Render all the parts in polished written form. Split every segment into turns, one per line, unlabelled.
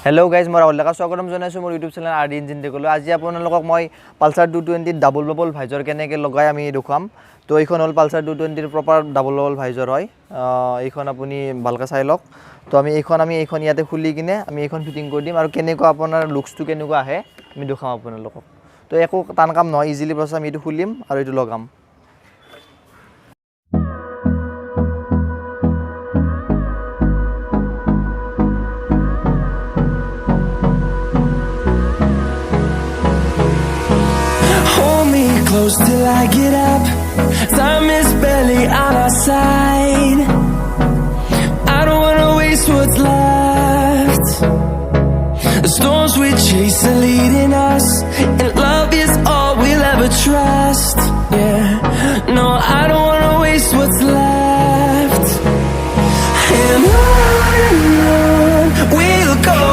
Hello guys, মই ৰাহুল দাস স্বাগতম জনাইছো মোৰ YouTube চেনেল আৰডি ইঞ্জিন দেখলৈ। আজি আপোনালোকক মই Pulsar 220 ডাবল বাবল ভাইজৰ কেনেকৈ লগাই আমি দেখাম। তো এইখন হল Pulsar 220 প্ৰপাৰ ডাবল বাবল ভাইজৰ হয়। এইখন আপুনি ভালকৈ চাই লওক। তো আমি এইখন ইয়াতে খুলি কিনে আমি এইখন ফিটিং কৰি দিম আৰু কেনেকৈ আপোনাৰ লুকসটো কেনেকৈ আহে আমি দেখাম আপোনালোকক। তো একো টান কাম নহয়, ইজিলি প্ৰচেছ আমি এইটো খুলিম আৰু এইটো লগাম।
Close till I get up. Time is barely on our side. I don't wanna waste what's left. The storms we chase are leading us, and love is all we'll ever trust. Yeah, no, I don't wanna waste what's left. And on we'll go,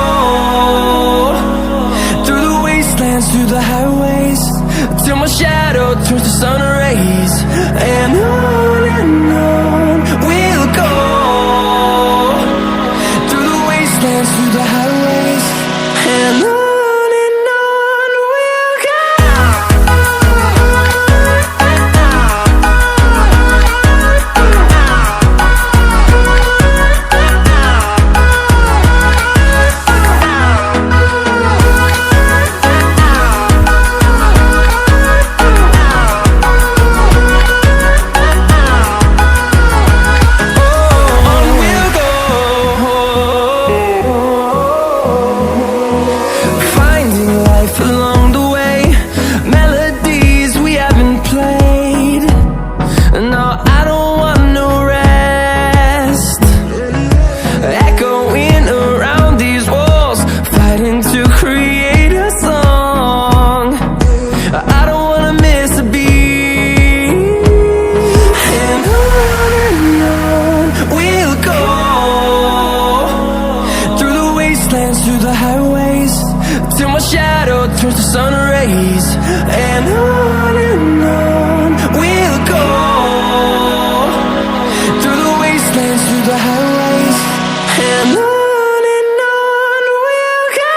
through the wastelands, through the highways, till my shadow turns to sun rays. And on we'll go, through the wastelands, through the highways. And on we'll go. Through the highways, till my shadow turns to sun rays. And on we'll go, through the wastelands, through the highways. And on we'll go.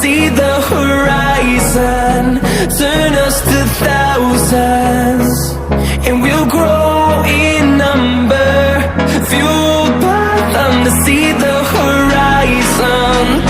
See the horizon turn